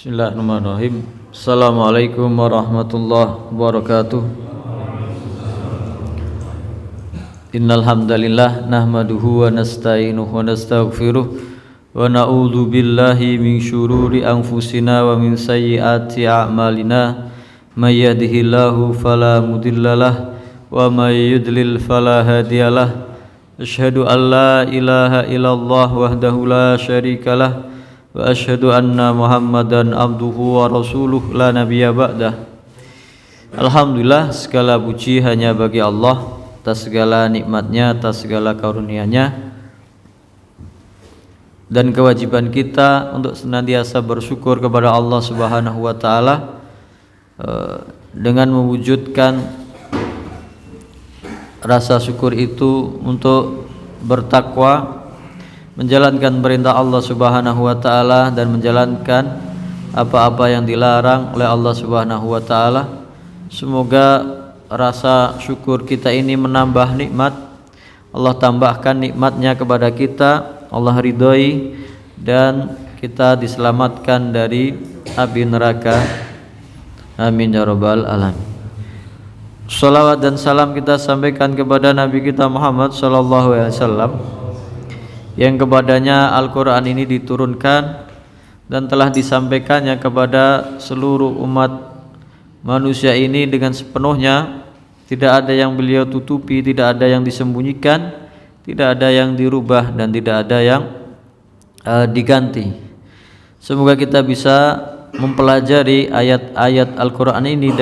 Bismillahirrahmanirrahim. Assalamualaikum warahmatullahi wabarakatuh. Innal hamdalillah nahmaduhu wa nasta'inuhu wa nastaghfiruh wa na'udzu billahi min syururi anfusina wa min sayyiati a'malina. May yahdihillahu fala mudhillalah wa may yudlil fala hadiyalah. Asyhadu an la ilaha illallah wahdahu la syarikalah wa asyhadu anna Muhammadan abduhu wa rasuluh la nabiyya ba'dah. Alhamdulillah, segala puji hanya bagi Allah atas segala nikmatnya, atas segala karunia-Nya, dan kewajiban kita untuk senantiasa bersyukur kepada Allah Subhanahu wa taala dengan mewujudkan rasa syukur itu untuk bertakwa, menjalankan perintah Allah Subhanahu wa taala dan menjalankan apa-apa yang dilarang oleh Allah Subhanahu wa taala. Semoga rasa syukur kita ini menambah nikmat. Allah tambahkan nikmatnya kepada kita, Allah ridhoi, dan kita diselamatkan dari api neraka. Amin ya rabbal alamin. Salawat dan salam kita sampaikan kepada Nabi kita Muhammad sallallahu alaihi wasallam, yang kepadanya Al-Quran ini diturunkan dan telah disampaikannya kepada seluruh umat manusia ini dengan sepenuhnya. Tidak ada yang beliau tutupi, tidak ada yang disembunyikan, tidak ada yang dirubah, dan tidak ada yang diganti. Semoga kita bisa mempelajari ayat-ayat Al-Quran ini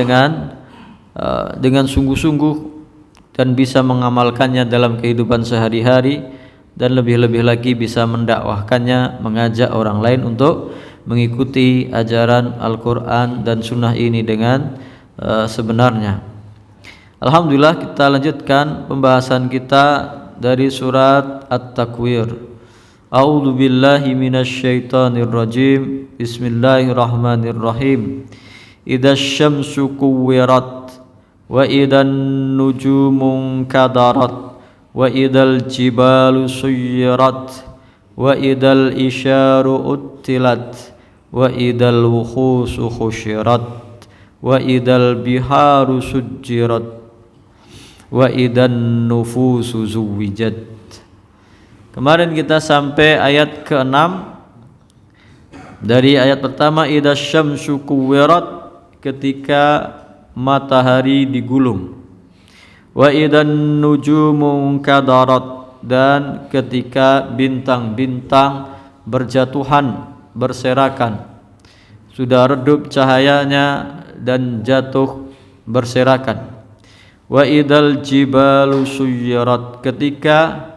dengan sungguh-sungguh dan bisa mengamalkannya dalam kehidupan sehari-hari, dan lebih-lebih lagi bisa mendakwahkannya, mengajak orang lain untuk mengikuti ajaran Al-Quran dan Sunnah ini dengan sebenarnya. Alhamdulillah, kita lanjutkan pembahasan kita dari surat At-Takwir. A'udzu billahi minasyaitonir rajim. Bismillahirrahmanirrahim. Idza syamsu kuwirat wa idan nujumu kadarat wa idal jibalu suyirat wa idal isyaru uttilat wa idal wukhusu khusyirat wa idal biharu sujjirat wa idan nufusu zuwijat. Kemarin kita sampai ayat ke-6. Dari ayat pertama, idza syamsu kuwirat, ketika matahari digulung, wa idan nujumu kadarat, dan ketika bintang-bintang berjatuhan, berserakan, sudah redup cahayanya dan jatuh berserakan. Wa idal jibalu suyirat, ketika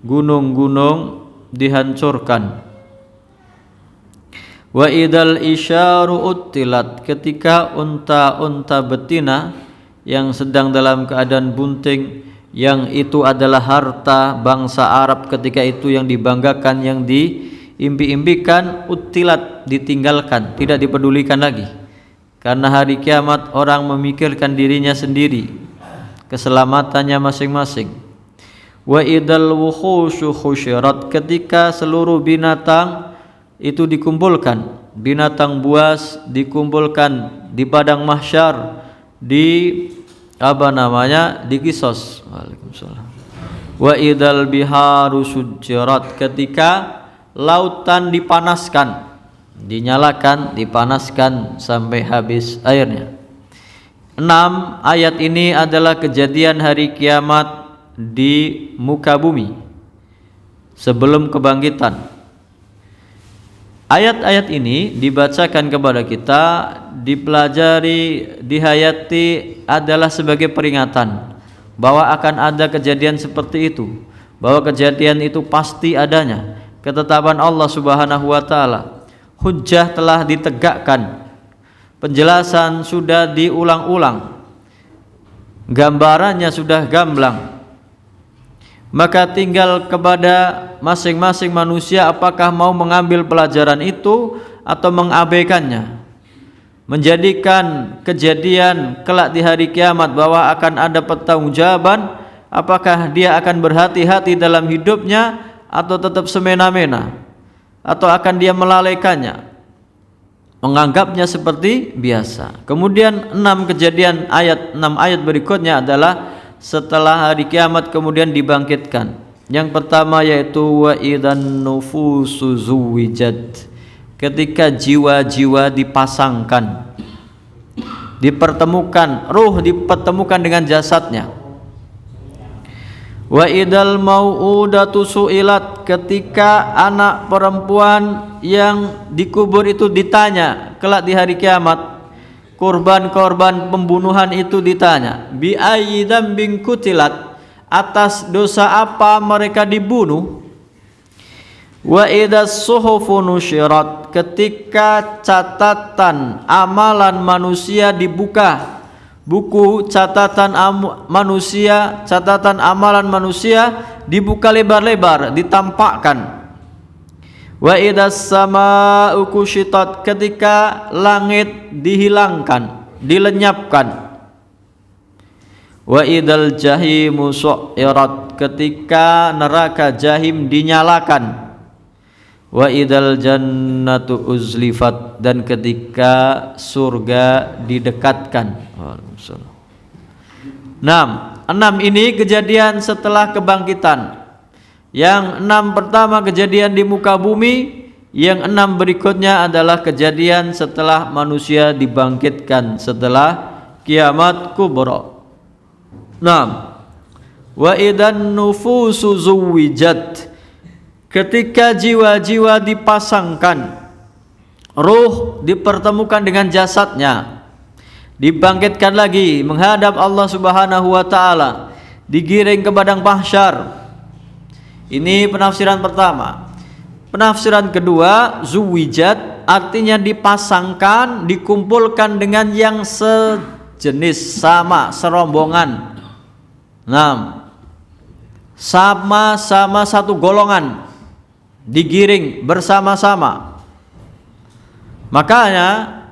gunung-gunung dihancurkan. Wa idal isyaru uttilat, ketika unta-unta betina yang sedang dalam keadaan bunting, yang itu adalah harta bangsa Arab ketika itu, yang dibanggakan, yang diimpi-impikan, utilat, ditinggalkan, tidak dipedulikan lagi. Karena hari kiamat orang memikirkan dirinya sendiri, keselamatannya masing-masing. Wa idal wukhushu khusyirat, ketika seluruh binatang itu dikumpulkan, binatang buas dikumpulkan di padang mahsyar, di di Qisas. Waalaikumsalam. Wa idal biharu sujjirat, ketika lautan dipanaskan, dinyalakan, dipanaskan sampai habis airnya. 6 ayat ini adalah kejadian hari kiamat di muka bumi sebelum kebangkitan. Ayat-ayat ini dibacakan kepada kita, dipelajari, dihayati, adalah sebagai peringatan bahwa akan ada kejadian seperti itu, bahwa kejadian itu pasti adanya, ketetapan Allah Subhanahu wa taala. Hujjah telah ditegakkan, penjelasan sudah diulang-ulang, gambarannya sudah gamblang. Maka tinggal kepada masing-masing manusia apakah mau mengambil pelajaran itu atau mengabaikannya, menjadikan kejadian kelak di hari kiamat bahwa akan ada pertanggungjawaban. Apakah dia akan berhati-hati dalam hidupnya atau tetap semena-mena, atau akan dia melalaikannya? menganggapnya seperti biasa. Kemudian 6 ayat berikutnya adalah setelah hari kiamat kemudian dibangkitkan. Yang pertama yaitu wa idzan nufusu zuwijat, ketika jiwa-jiwa dipasangkan, dipertemukan, ruh dipertemukan dengan jasadnya. Wa idzal mau'udatu su'ilat, ketika anak perempuan yang dikubur itu ditanya kelak di hari kiamat, korban-korban pembunuhan itu ditanya, bi ayyi dzambin qutilat, atas dosa apa mereka dibunuh. Wa idzas suhufu nusyirat, ketika catatan amalan manusia dibuka, buku catatan manusia, catatan amalan manusia dibuka lebar-lebar, ditampakkan. Wa idzas samaa'u kusyitat, ketika langit dihilangkan, dilenyapkan. Wa idzal jahimu su'irat, ketika neraka jahim dinyalakan. Wa idzal jannatu uzlifat, dan ketika surga didekatkan. 6 ini kejadian setelah kebangkitan. Yang 6 pertama kejadian di muka bumi, yang 6 berikutnya adalah kejadian setelah manusia dibangkitkan setelah kiamat kubra. 6. Wa idzan nufusu zuwijat, ketika jiwa-jiwa dipasangkan, ruh dipertemukan dengan jasadnya, dibangkitkan lagi menghadap Allah Subhanahu wa taala, digiring ke padang mahsyar. Ini penafsiran pertama. Penafsiran kedua, zuwijat artinya dipasangkan, dikumpulkan dengan yang sejenis, sama, serombongan. 6. Sama-sama satu golongan, digiring bersama-sama. Makanya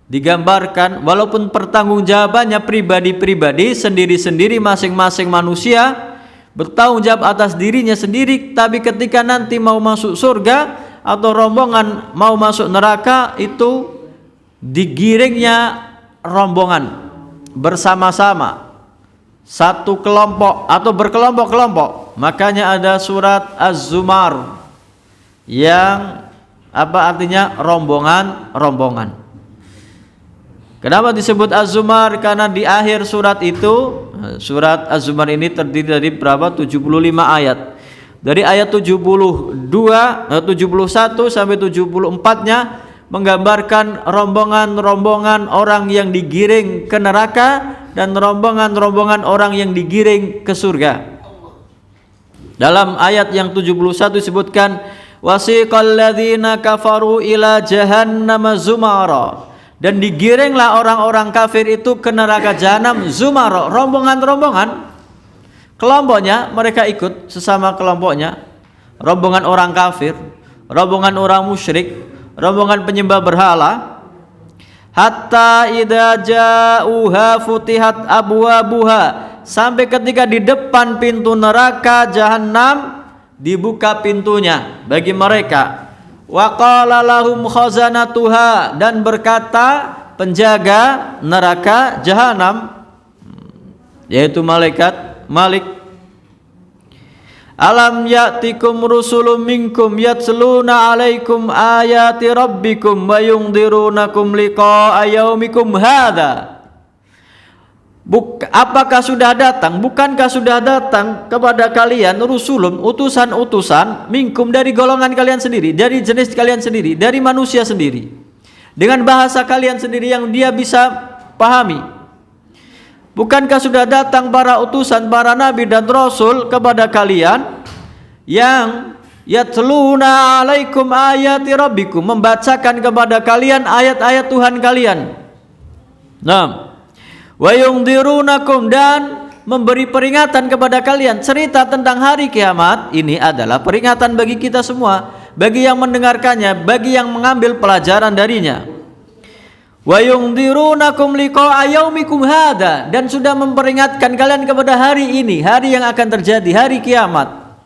digambarkan walaupun pertanggungjawabannya pribadi-pribadi, sendiri-sendiri, masing-masing manusia bertanggung jawab atas dirinya sendiri, tapi ketika nanti mau masuk surga atau rombongan mau masuk neraka, itu digiringnya rombongan bersama-sama, satu kelompok atau berkelompok-kelompok. Makanya ada surat Az-Zumar yang apa artinya rombongan-rombongan. Kenapa disebut Az-Zumar? Karena di akhir surat itu, surat Az-Zumar ini terdiri dari berapa? 75 ayat. Dari ayat 71 sampai 74-nya menggambarkan rombongan-rombongan orang yang digiring ke neraka dan rombongan-rombongan orang yang digiring ke surga. Dalam ayat yang 71 disebutkan wasiqal ladzina kafaru ila jahannama zumara, dan digiringlah orang-orang kafir itu ke neraka jahanam zumara, rombongan-rombongan. Kelompoknya mereka ikut sesama kelompoknya, rombongan orang kafir, rombongan orang musyrik, rombongan penyembah berhala. Hatta idza ja'uha futihat abwabuha, sampai ketika di depan pintu neraka jahanam dibuka pintunya bagi mereka. Wa qala lahum khazanatuha, dan berkata penjaga neraka jahanam, yaitu malaikat Malik, alam ya'tikum rusulun minkum yatsluna alaikum ayati rabbikum wa yundirunakum liqa'a yaumikum hadza. Apakah sudah datang, bukankah sudah datang kepada kalian rusulun, utusan-utusan, minkum, dari golongan kalian sendiri, dari jenis kalian sendiri, dari manusia sendiri, dengan bahasa kalian sendiri yang dia bisa pahami. Bukankah sudah datang para utusan, para nabi dan rasul kepada kalian yang yatluna alaikum ayati rabbikum, membacakan kepada kalian ayat-ayat Tuhan kalian. Wa yundirunakum, dan memberi peringatan kepada kalian. Cerita tentang hari kiamat ini adalah peringatan bagi kita semua, bagi yang mendengarkannya, bagi yang mengambil pelajaran darinya. Wa yundirunakum liqa'a yaumikum hadza, dan sudah memperingatkan kalian kepada hari ini, hari yang akan terjadi, hari kiamat.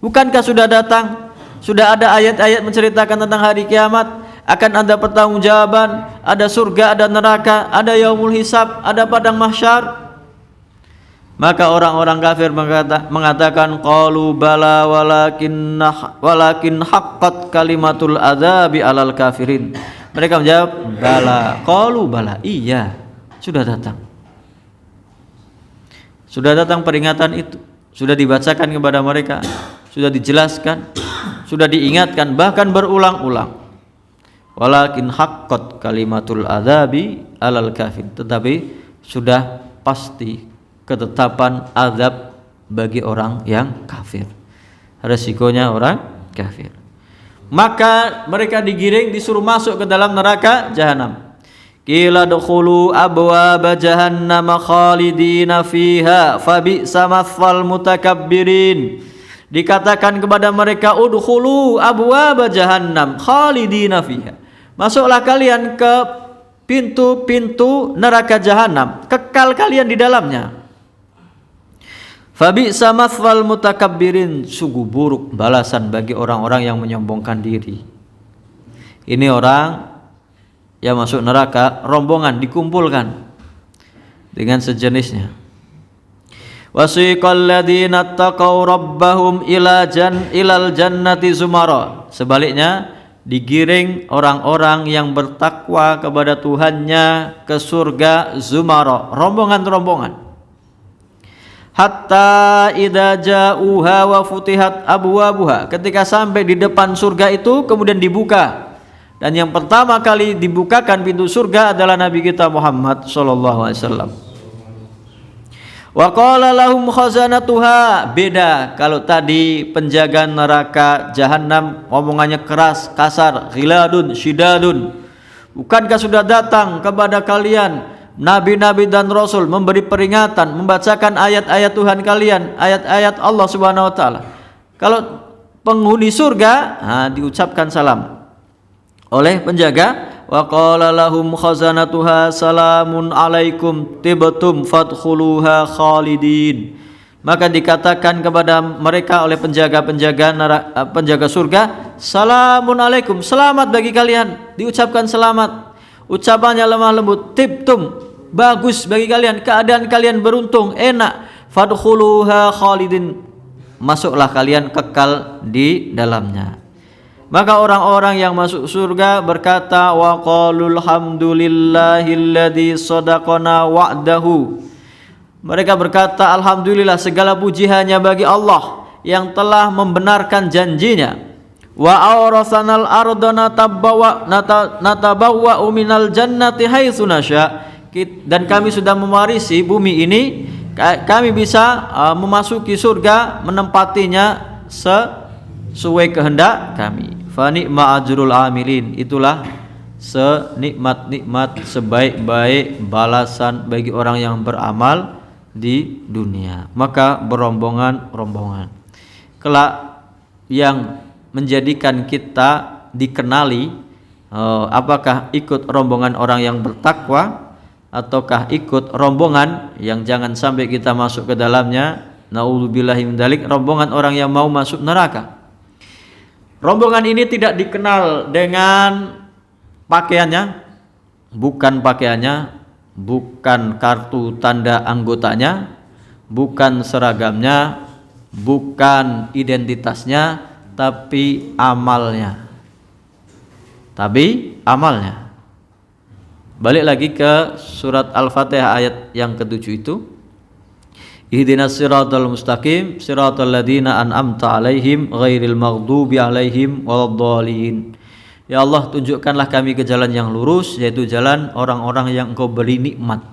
Bukankah sudah datang, sudah ada ayat-ayat menceritakan tentang hari kiamat? akan ada pertanggungjawaban, ada surga, ada neraka, ada yaumul hisab, ada padang mahsyar. Maka orang-orang kafir mengatakan qalu bala walakin haqqat kalimatul adzabi alal kafirin. Mereka menjawab bala, qalu bala, iya, sudah datang. Sudah datang peringatan itu, sudah dibacakan kepada mereka, sudah dijelaskan, sudah diingatkan bahkan berulang-ulang. Walakin haqqat kalimatul adzabi alal kafir, tetapi sudah pasti ketetapan azab bagi orang yang kafir. Resikonya orang kafir. Maka mereka digiring, disuruh masuk ke dalam neraka jahanam. Qila dukhulu abwaaba jahannam khalidina fiha fabi'sa mathwal mutakabbirin. Dikatakan kepada mereka udkhulu abwaaba jahannam khalidina fiha. Masuklah kalian ke pintu-pintu neraka jahanam, kekal kalian di dalamnya. Fabi'sa mathwal mutakabbirin, sungguh buruk balasan bagi orang-orang yang menyombongkan diri. Ini orang yang masuk neraka, rombongan dikumpulkan dengan sejenisnya. Wasiqal ladzina taqaw rabbahum ilal jannati zumara. Sebaliknya digiring orang-orang yang bertakwa kepada Tuhannya ke surga zumara, rombongan-rombongan. Hatta idza ja'uha wa futihat abwabuha, ketika sampai di depan surga itu kemudian dibuka, dan yang pertama kali dibukakan pintu surga adalah Nabi kita Muhammad sallallahu alaihi wasallam. Wa qala lahum khazanatuha, beda kalau tadi penjaga neraka jahanam omongannya keras, kasar, ghiladun syidadun. Bukankah sudah datang kepada kalian nabi-nabi dan rasul memberi peringatan, membacakan ayat-ayat Tuhan kalian, ayat-ayat Allah Subhanahu wa taala. Kalau penghuni surga, diucapkan salam oleh penjaga. Wa qala lahum khazanatuha salamun alaikum tibtum fadkhuluha khalidin. Maka dikatakan kepada mereka oleh penjaga surga, salamun alaikum, selamat bagi kalian, diucapkan selamat. Ucapannya lemah lembut, tibtum, bagus bagi kalian, keadaan kalian beruntung, enak. Fadkhuluha khalidin, masuklah kalian kekal di dalamnya. Maka orang-orang yang masuk surga berkata, wa qalul hamdulillahilladzi sadaqana wa'dahu. Mereka berkata, alhamdulillah, segala puji hanya bagi Allah yang telah membenarkan janjinya. Wa awrasanal arda natabawwa minal jannati haitsu nasya. Dan kami sudah mewarisi bumi ini, kami bisa memasuki surga, menempatinya sesuai kehendak kami. Fa ni'ma ajrul amilin, itulah senikmat-nikmat, sebaik-baik balasan bagi orang yang beramal di dunia. Maka berombongan-rombongan kelak yang menjadikan kita dikenali, apakah ikut rombongan orang yang bertakwa ataukah ikut rombongan yang jangan sampai kita masuk ke dalamnya, naudzubillahi min dzalik, rombongan orang yang mau masuk neraka. Rombongan ini tidak dikenal dengan pakaiannya, bukan kartu tanda anggotanya, bukan seragamnya, bukan identitasnya, tapi amalnya. Balik lagi ke surat Al-Fatihah ayat yang ke-7 itu. Ihdinas siratal mustaqim siratal ladzina an'amta 'alaihim ghairil maghdubi 'alaihim waladdallin. Ya Allah, tunjukkanlah kami ke jalan yang lurus, yaitu jalan orang-orang yang Engkau beri nikmat.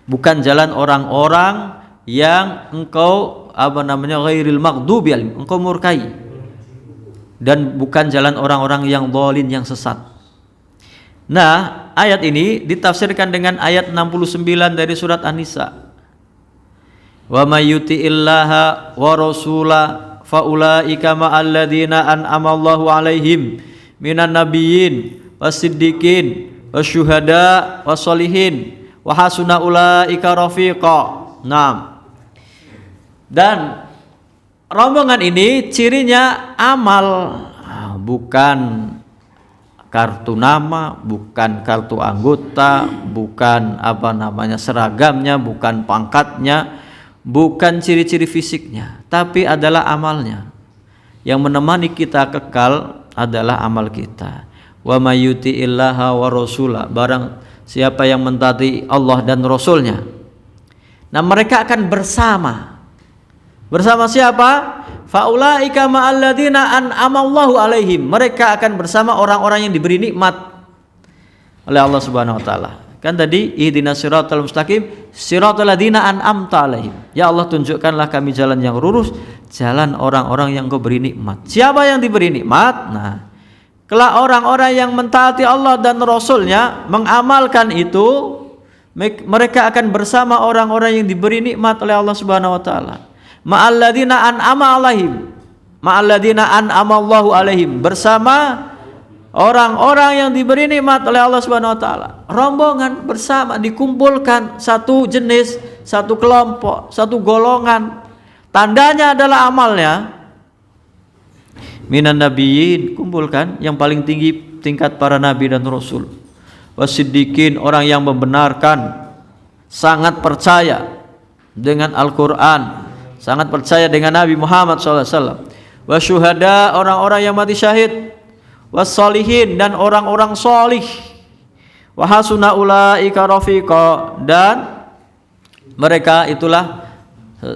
Bukan jalan orang-orang yang Engkau ghairil maghdubi 'alaihim, Engkau murkai. Dan bukan jalan orang-orang yang dhalin, yang sesat. Nah, ayat ini ditafsirkan dengan ayat 69 dari surat An-Nisa. Wa may yuti'illaha wa rasula fa ulaika ma'al ladzina an'ama Allahu 'alaihim minan nabiyyin wasiddiqin wasyuhada wassolihin wa hasuna ulaika rafiqa. Naam. Dan rombongan ini cirinya amal, bukan kartu nama, bukan kartu anggota, bukan seragamnya, bukan pangkatnya, bukan ciri-ciri fisiknya, tapi adalah amalnya. Yang menemani kita kekal adalah amal kita. Wa may yuti'illaha wa rasula, barang siapa yang mentaati Allah dan Rasulnya, nah mereka akan bersama siapa? Faulaika ma'alladzina an'amallahu alaihim, mereka akan bersama orang-orang yang diberi nikmat oleh Allah Subhanahu wa taala. Kan tadi ihdinas siratal mustaqim siratal ladzina an'amta alaihim, ya Allah tunjukkanlah kami jalan yang lurus, jalan orang-orang yang Kau beri nikmat. Siapa yang diberi nikmat? Nah, kelak orang-orang yang mentaati Allah dan Rasulnya, mengamalkan itu, mereka akan bersama orang-orang yang diberi nikmat oleh Allah Subhanahu wa taala. Ma'alladzina an'ama alaihim, ma'alladzina an'amallahu alaihim, bersama orang-orang yang diberi nikmat oleh Allah Subhanahu wa taala. Rombongan bersama, dikumpulkan, satu jenis, satu kelompok, satu golongan. Tandanya adalah amalnya. Minan nabiyyin, kumpulkan yang paling tinggi tingkat para nabi dan rasul. Wasiddiqin, orang yang membenarkan, sangat percaya dengan Al-Qur'an, sangat percaya dengan Nabi Muhammad SAW. Wasyuhada, orang-orang yang mati syahid. Wassalihin, dan orang-orang solih. Wahasuna ulaika rafiqa, dan mereka itulah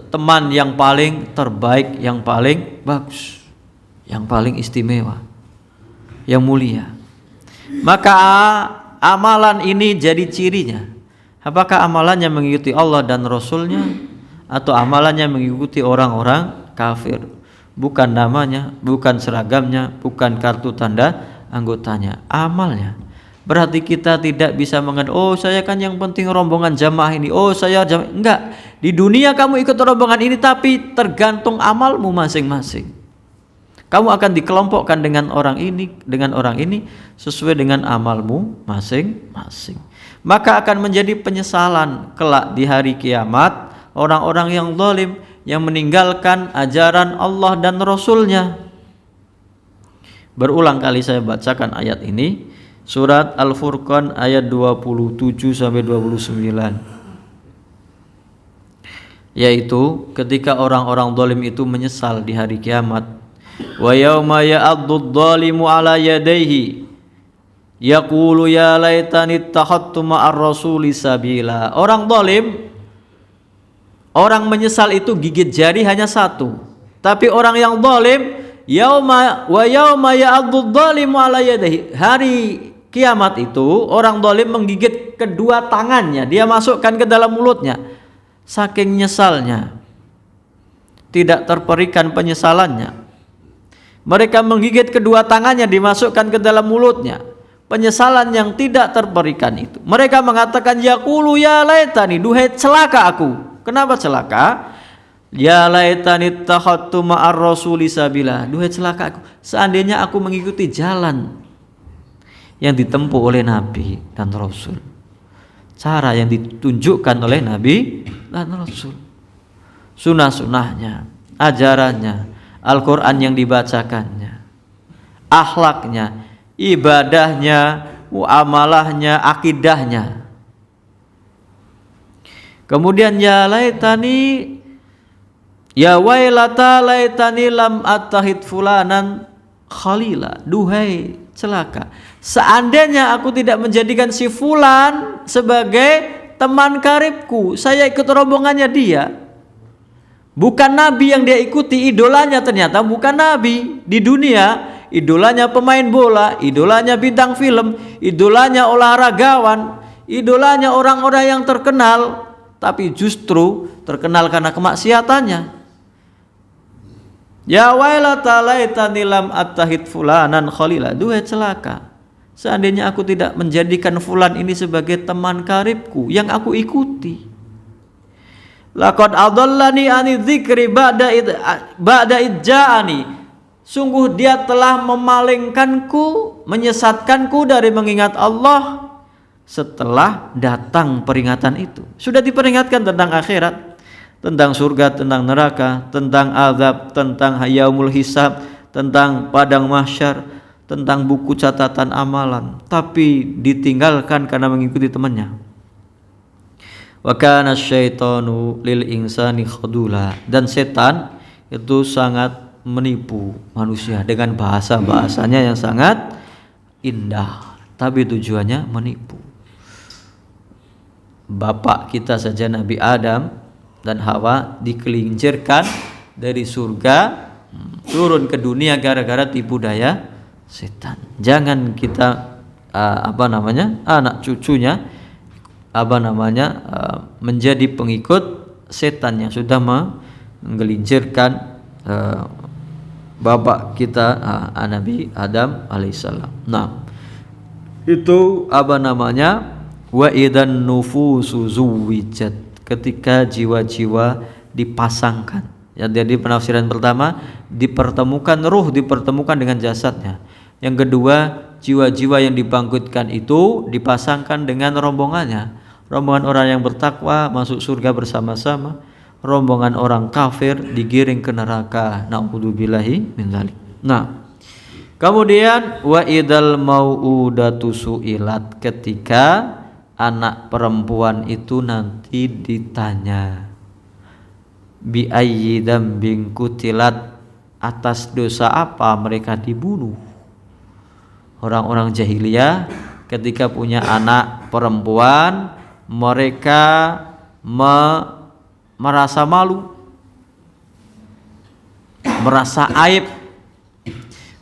teman yang paling terbaik, yang paling bagus, yang paling istimewa, yang mulia. Maka amalan ini jadi cirinya. Apakah amalannya mengikuti Allah dan Rasulnya, atau amalannya mengikuti orang-orang kafir? Bukan namanya, bukan seragamnya, bukan kartu tanda anggotanya, amalnya. Berarti kita tidak bisa mengatakan, oh saya kan yang penting rombongan jamaah ini, oh saya jamaah. Enggak, di dunia kamu ikut rombongan ini, tapi tergantung amalmu masing-masing. Kamu akan dikelompokkan dengan orang ini, sesuai dengan amalmu masing-masing. Maka akan menjadi penyesalan kelak di hari kiamat orang-orang yang zalim, yang meninggalkan ajaran Allah dan Rasulnya. Berulang kali saya bacakan ayat ini, surat Al-Furqan ayat 27 sampai 29. Yaitu ketika orang-orang zalim itu menyesal di hari kiamat. Wa yauma ya'addu adh-dhalimu 'ala yadayhi yaqulu ya laitani ittakhadtu ma'ar rasuli sabila. Orang zalim, orang menyesal itu gigit jari hanya satu. Tapi orang yang zalim, yauma ya'addu adh-dhalimu 'ala yadayhi, hari kiamat itu orang zalim menggigit kedua tangannya, dia masukkan ke dalam mulutnya. Saking nyesalnya, tidak terperikan penyesalannya. Mereka menggigit kedua tangannya, dimasukkan ke dalam mulutnya. Penyesalan yang tidak terperikan itu. Mereka mengatakan, yaqulu ya laitani, duhai celaka aku. Kenapa celaka? Ya laitani ittakhadtu ma'ar rasuli sabila, duhai celaka aku, seandainya aku mengikuti jalan yang ditempuh oleh Nabi dan Rasul, cara yang ditunjukkan oleh Nabi dan Rasul, sunnah-sunnahnya, ajarannya, Al-Quran yang dibacakannya, akhlaknya, ibadahnya, muamalahnya, akidahnya. Kemudian ya laitani, ya wailata laitani lam attahid fulanan khalila, duhai celaka, seandainya aku tidak menjadikan si fulan sebagai teman karibku, saya ikut rombongannya dia. Bukan Nabi yang dia ikuti, idolanya ternyata bukan Nabi. Di dunia, idolanya pemain bola, idolanya bintang film, idolanya olahragawan, idolanya orang-orang yang terkenal, tapi justru terkenal karena kemaksiatannya. Ya wailata laitani lam attahid fulanan khalila, duhai celaka, seandainya aku tidak menjadikan fulan ini sebagai teman karibku yang aku ikuti. Laqad adallani ani dzikri ba'da idja'ani, sungguh dia telah memalingkanku, menyesatkanku dari mengingat Allah setelah datang peringatan itu. Sudah diperingatkan tentang akhirat, tentang surga, tentang neraka, tentang azab, tentang yaumul hisab, tentang padang mahsyar, tentang buku catatan amalan, tapi ditinggalkan karena mengikuti temannya. Wa kana syaitanu lil insani khadula, dan setan itu sangat menipu manusia dengan bahasanya yang sangat indah, tapi tujuannya menipu. Bapak kita saja Nabi Adam dan Hawa digelincirkan dari surga turun ke dunia gara-gara tipu daya setan. Jangan kita anak cucunya menjadi pengikut setan yang sudah menggelincirkan bapak kita Nabi Adam alaihissalam. Nah, itu wa idan nufusu zuwijat, ketika jiwa-jiwa dipasangkan. Ya, jadi penafsiran pertama, ruh dipertemukan dengan jasadnya. Yang kedua, jiwa-jiwa yang dibangkitkan itu dipasangkan dengan rombongannya. Rombongan orang yang bertakwa masuk surga bersama-sama, rombongan orang kafir digiring ke neraka. Na'udzubillahi min dzalik. Nah, kemudian wa idzal mau'udatu su'ilat, ketika anak perempuan itu nanti ditanya bi ayyi dzambin qutilat, atas dosa apa mereka dibunuh. Orang-orang jahiliyah ketika punya anak perempuan, mereka merasa malu, merasa aib,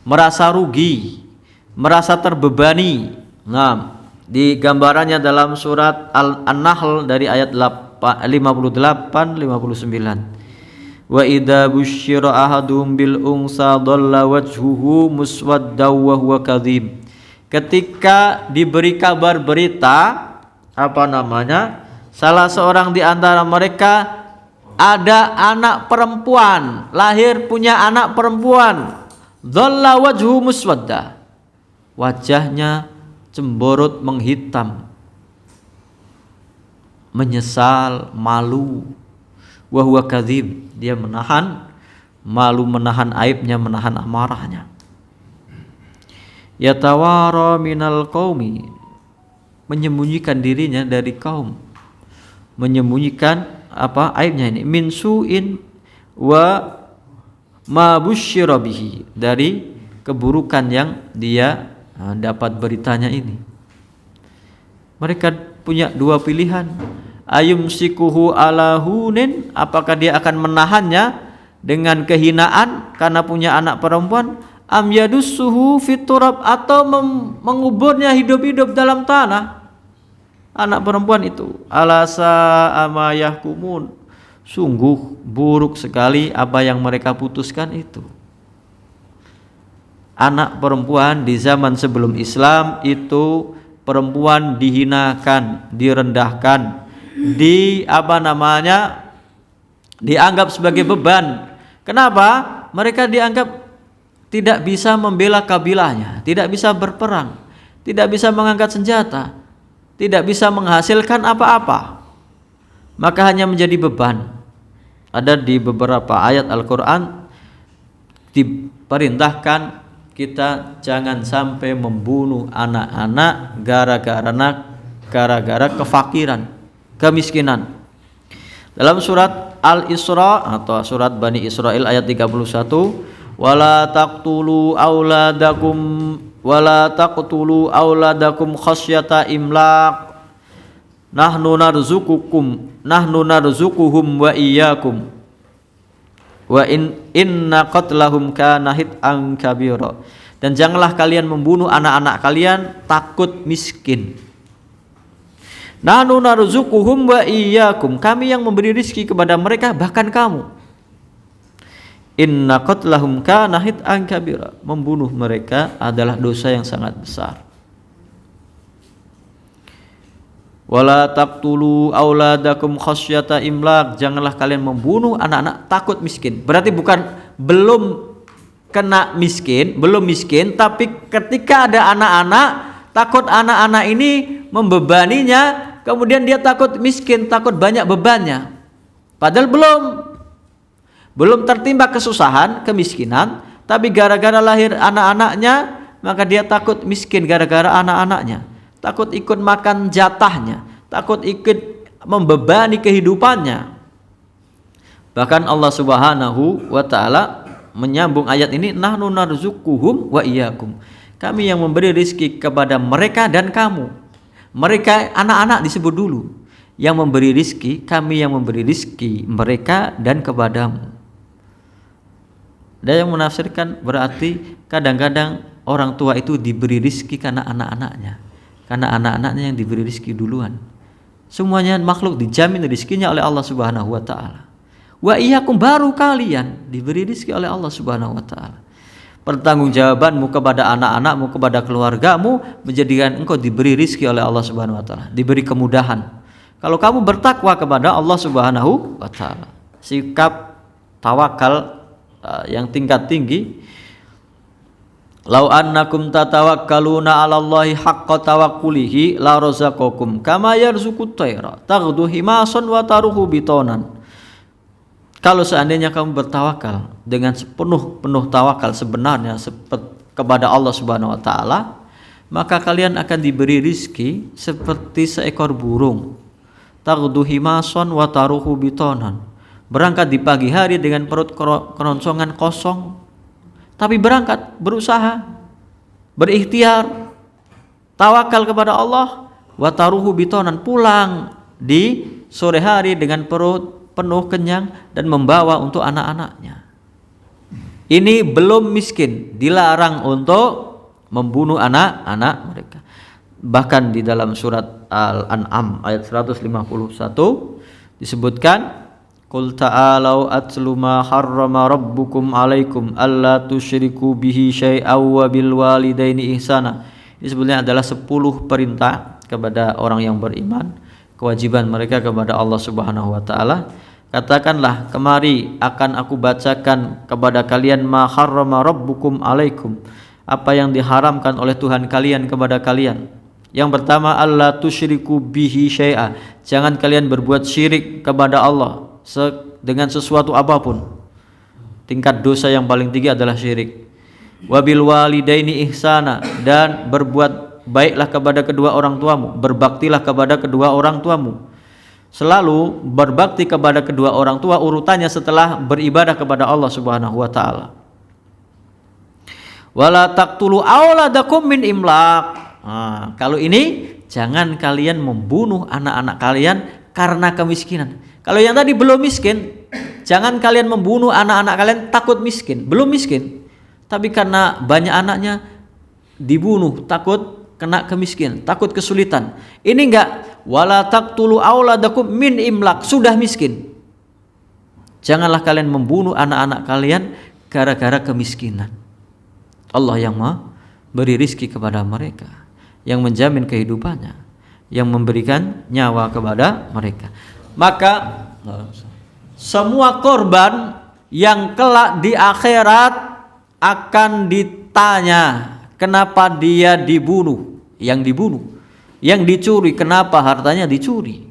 merasa rugi, merasa terbebani. Nah, di gambarannya dalam surat An-Nahl dari ayat 58-59. Wa idza busyira ahadum bil unsa dhalla wajhuhu muswaddaw wa huwa kadhib. Ketika diberi kabar berita salah seorang di antara mereka ada anak perempuan, lahir punya anak perempuan, dhalla wajhu muswadda, wajahnya cemborot menghitam, menyesal, malu, wa huwa kadzib, dia menahan malu, menahan aibnya, menahan amarahnya. Yatawara minal qaumi, menyembunyikan dirinya dari kaum, menyembunyikan aibnya ini, min su'in wa ma busyira bihi, dari keburukan yang dia dapat beritanya ini. Mereka punya dua pilihan. Ayumsikuhu ala hunin, apakah dia akan menahannya dengan kehinaan karena punya anak perempuan, am yadussuhu fiturab, atau menguburnya hidup-hidup dalam tanah anak perempuan itu. Ala sa'a yahkumun, sungguh buruk sekali apa yang mereka putuskan itu. Anak perempuan di zaman sebelum Islam itu perempuan dihinakan, direndahkan, dianggap sebagai beban. Kenapa? Mereka dianggap tidak bisa membela kabilahnya, tidak bisa berperang, tidak bisa mengangkat senjata, tidak bisa menghasilkan apa-apa, maka hanya menjadi beban. Ada di beberapa ayat Al-Quran diperintahkan kita jangan sampai membunuh anak-anak gara-gara kefakiran, kemiskinan. Dalam surat Al-Isra atau surat Bani Israil ayat 31, wala taqtulu auladakum khasyata imlaq nahnu narzuquhum wa iyyakum wa inna qatlahum kana hit'an kabira. Dan janganlah kalian membunuh anak-anak kalian takut miskin. Nahnu narzuquhum wa iyyakum, kami yang memberi rezeki kepada mereka, bahkan kamu. Inna qatlahum kana hit'an kabira, membunuh mereka adalah dosa yang sangat besar. Wala taqtulu auladakum khasyata imlaq, janganlah kalian membunuh anak-anak takut miskin. Berarti belum kena miskin, belum miskin, tapi ketika ada anak-anak, takut anak-anak ini membebaninya, kemudian dia takut miskin, takut banyak bebannya. Padahal belum tertimpa kesusahan, kemiskinan, tapi gara-gara lahir anak-anaknya maka dia takut miskin gara-gara anak-anaknya, takut ikut makan jatahnya, takut ikut membebani kehidupannya. Bahkan Allah Subhanahu wa taala menyambung ayat ini, nahnu narzuquhum wa iyyakum. Kami yang memberi rizki kepada mereka dan kamu. Mereka anak-anak disebut dulu. Yang memberi rizki, kami yang memberi rizki mereka dan kepadamu. Dan yang menafsirkan berarti kadang-kadang orang tua itu diberi rizki karena anak-anaknya. Karena anak-anaknya yang diberi rizki duluan. Semuanya makhluk dijamin rizkinya oleh Allah Subhanahu wa taala. Wa iyyakum, baru kalian diberi rizki oleh Allah Subhanahu wa taala. Pertanggungjawabanmu kepada anak-anakmu, kepada keluargamu menjadikan engkau diberi rizki oleh Allah Subhanahu wa taala, diberi kemudahan. Kalau kamu bertakwa kepada Allah Subhanahu wa taala, sikap tawakal yang tingkat tinggi. Lau annakum tatawakkaluna 'alallahi haqqa tawakkulihi la razaqakum kama yarzuqut tayra taghdu himasan wa taruhu bitonan. Kalau seandainya kamu bertawakal dengan sepenuh tawakal sebenarnya kepada Allah Subhanahu wa taala, maka kalian akan diberi rizki seperti seekor burung. Taghdu himasan wa taruhu bitonan. Berangkat di pagi hari dengan perut keroncongan kosong, tapi berangkat, berusaha, berikhtiar, tawakal kepada Allah, wa taruhu bitonan, pulang di sore hari dengan perut penuh kenyang dan membawa untuk anak-anaknya. Ini belum miskin, dilarang untuk membunuh anak-anak mereka. Bahkan di dalam surat Al-An'am ayat 151 disebutkan, Qul ta'alau atlu ma harrama rabbukum alaikum alla tusyriku bihi syai'aw wa bil walidaini ihsana. Ini sebenarnya adalah 10 perintah kepada orang yang beriman, kewajiban mereka kepada Allah Subhanahu wa taala. Katakanlah, kemari akan aku bacakan kepada kalian ma harrama rabbukum alaikum, apa yang diharamkan oleh Tuhan kalian kepada kalian. Yang pertama, alla tusyriku bihi syai'a, jangan kalian berbuat syirik kepada Allah dengan sesuatu apapun. Tingkat dosa yang paling tinggi adalah syirik. Wabil walidaini ihsana, dan berbuat baiklah kepada kedua orang tuamu, berbaktilah kepada kedua orang tuamu. Selalu berbakti kepada kedua orang tua urutannya setelah beribadah kepada Allah Subhanahu wa taala. Wala taqtulu auladakum min imlaq. Kalau ini, jangan kalian membunuh anak-anak kalian karena kemiskinan. Kalau yang tadi belum miskin, jangan kalian membunuh anak-anak kalian takut miskin, belum miskin, tapi karena banyak anaknya dibunuh, takut kena kemiskinan, takut kesulitan. Ini enggak, wala taqtulu auladakum min imlaq, sudah miskin. Janganlah kalian membunuh anak-anak kalian gara-gara kemiskinan. Allah yang memberi rizki kepada mereka, yang menjamin kehidupannya, yang memberikan nyawa kepada mereka. Maka semua korban yang kelak di akhirat akan ditanya kenapa dia dibunuh, yang dibunuh, yang dicuri kenapa hartanya dicuri,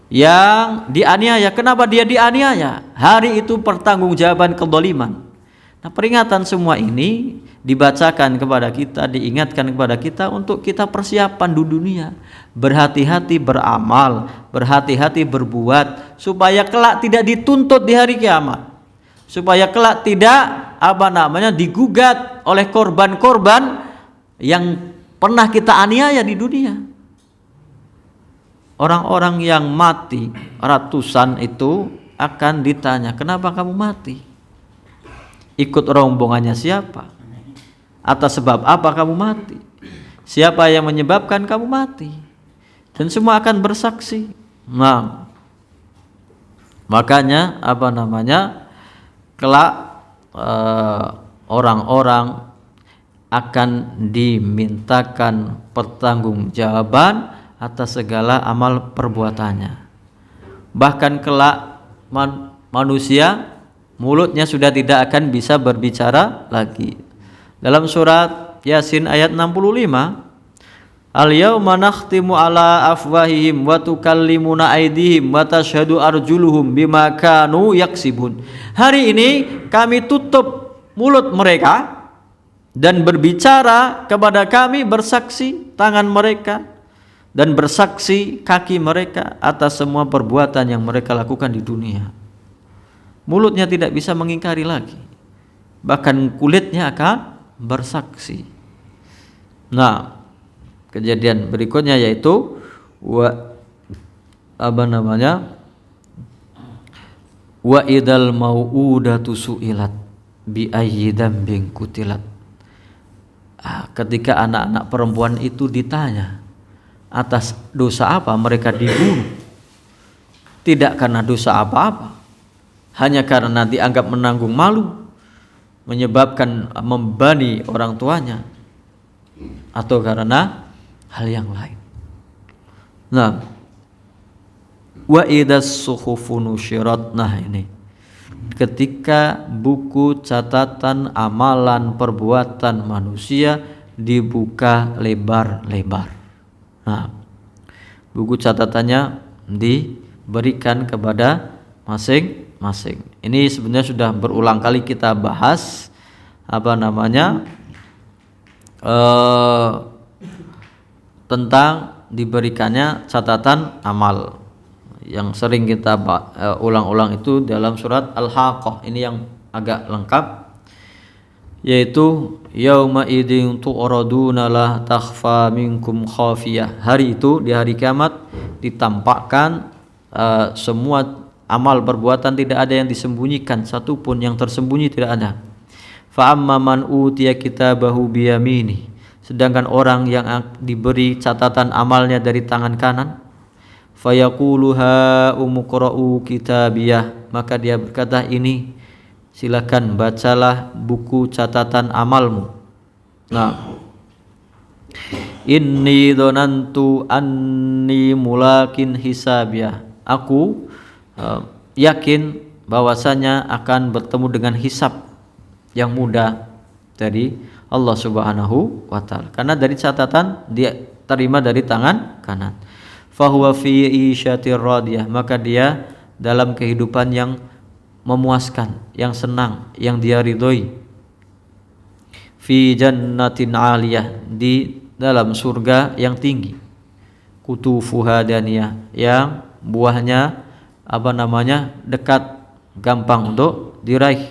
yang dianiaya kenapa dia dianiaya. Hari itu pertanggungjawaban kezaliman. Nah, peringatan semua ini dibacakan kepada kita, diingatkan kepada kita untuk kita persiapan di dunia, berhati-hati beramal, berhati-hati berbuat, supaya kelak tidak dituntut di hari kiamat, supaya kelak tidak digugat oleh korban-korban yang pernah kita aniaya di dunia. Orang-orang yang mati ratusan itu akan ditanya, kenapa kamu mati? Ikut rombongannya siapa? Atas sebab apa kamu mati? Siapa yang menyebabkan kamu mati? Dan semua akan bersaksi. Nah, makanya kelak orang-orang akan dimintakan pertanggungjawaban atas segala amal perbuatannya. Bahkan kelak manusia mulutnya sudah tidak akan bisa berbicara lagi. Dalam surat Yasin ayat 65, Al-yawma nakhtimu ala afwahihim wa tukallimuna aydihim wa tashhadu arjuluhum bima kanu yaksibun. Hari ini kami tutup mulut mereka dan berbicara kepada kami, bersaksi tangan mereka dan bersaksi kaki mereka atas semua perbuatan yang mereka lakukan di dunia. Mulutnya tidak bisa mengingkari lagi, bahkan kulitnya akan bersaksi. Nah, kejadian berikutnya yaitu wa idal mau'udatu su'ilat bi ayyi dzambin qutilat. Ketika anak-anak perempuan itu ditanya atas dosa apa mereka dibunuh, tidak karena dosa apa-apa, hanya karena dianggap menanggung malu, menyebabkan membani orang tuanya, atau karena hal yang lain. Nah, wa idas suhufu nusyirat. Nah, ini ketika buku catatan amalan perbuatan manusia dibuka lebar-lebar. Nah, buku catatannya diberikan kepada masing-masing. Ini sebenarnya sudah berulang kali kita bahas tentang diberikannya catatan amal. Yang sering kita ulang-ulang itu dalam surat Al-Haqqah. Ini yang agak lengkap, yaitu yauma idzin tu'raduna la takhfa minkum khafiyah. Hari itu, di hari kiamat, ditampakkan semua amal perbuatan, tidak ada yang disembunyikan, satupun yang tersembunyi tidak ada. Fa amma man utiya kitabahu biyamini, sedangkan orang yang diberi catatan amalnya dari tangan kanan, fayaqulu ha umqra'u kitabiyah, maka dia berkata, ini silakan bacalah buku catatan amalmu. Nah, inni dhanantu anni mulakin hisabiyah, aku yakin bahwasanya akan bertemu dengan hisab yang mudah dari Allah Subhanahu wa taala, karena dari catatan dia terima dari tangan kanan. Fahuwa fi isyatir radiyah, maka dia dalam kehidupan yang memuaskan, yang senang, yang dia ridhoi. Fi jannatin aliyah, di dalam surga yang tinggi. Kutufuha daniyah, yang buahnya dekat, gampang untuk diraih.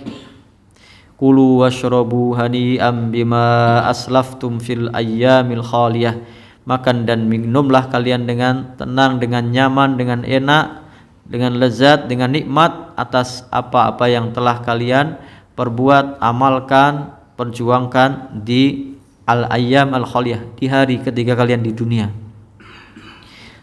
Kulu washrabu hani'am bima aslaftum fil ayyamil khaliyah, makan dan minumlah kalian dengan tenang, dengan nyaman, dengan enak, dengan lezat, dengan nikmat atas apa-apa yang telah kalian perbuat, amalkan, perjuangkan di al-ayyam al-khaliyah, di hari ketika kalian di dunia.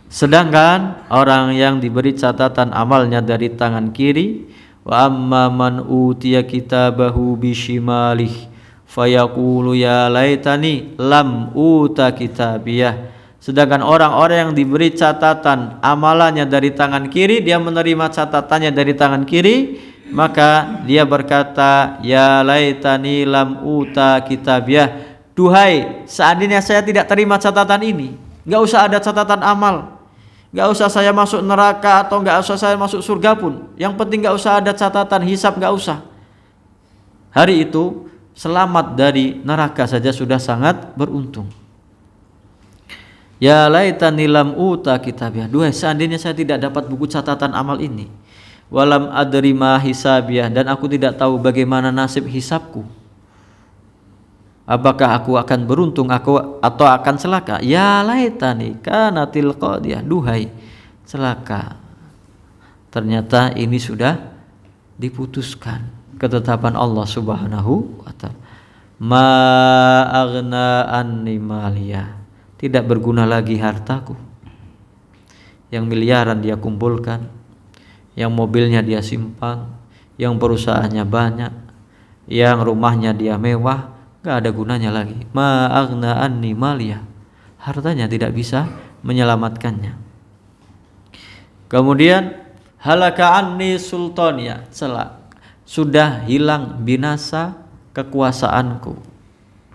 Sedangkan orang yang diberi catatan amalnya dari tangan kiri, wa amma man utiya kitabahu bishimalih fayaqulu ya laitani lam uta kitabiyah, sedangkan orang-orang yang diberi catatan amalannya dari tangan kiri, dia menerima catatannya dari tangan kiri, maka dia berkata ya laitani lam uta kitabiyah, duhai seandainya saya tidak terima catatan ini, enggak usah ada catatan amal, enggak usah saya masuk neraka atau enggak usah saya masuk surga pun, yang penting enggak usah ada catatan hisab, enggak usah. Hari itu selamat dari neraka saja sudah sangat beruntung. Ya laitani lam uta kitabiyah, duhai seandainya saya tidak dapat buku catatan amal ini. Walam adri ma hisabiyah, dan aku tidak tahu bagaimana nasib hisabku. Apakah aku akan beruntung atau akan celaka? Ya laitani kanatil qadiyah, duhai celaka, ternyata ini sudah diputuskan ketetapan Allah Subhanahu wa taala. Ma aghna anni maliyah, tidak berguna lagi hartaku. Yang miliaran dia kumpulkan, yang mobilnya dia simpan, yang perusahaannya banyak, yang rumahnya dia mewah, enggak ada gunanya lagi. Ma aghna anni maliyah, hartanya tidak bisa menyelamatkannya. Kemudian halaka anni sultaniya, sudah hilang, binasa kekuasaanku.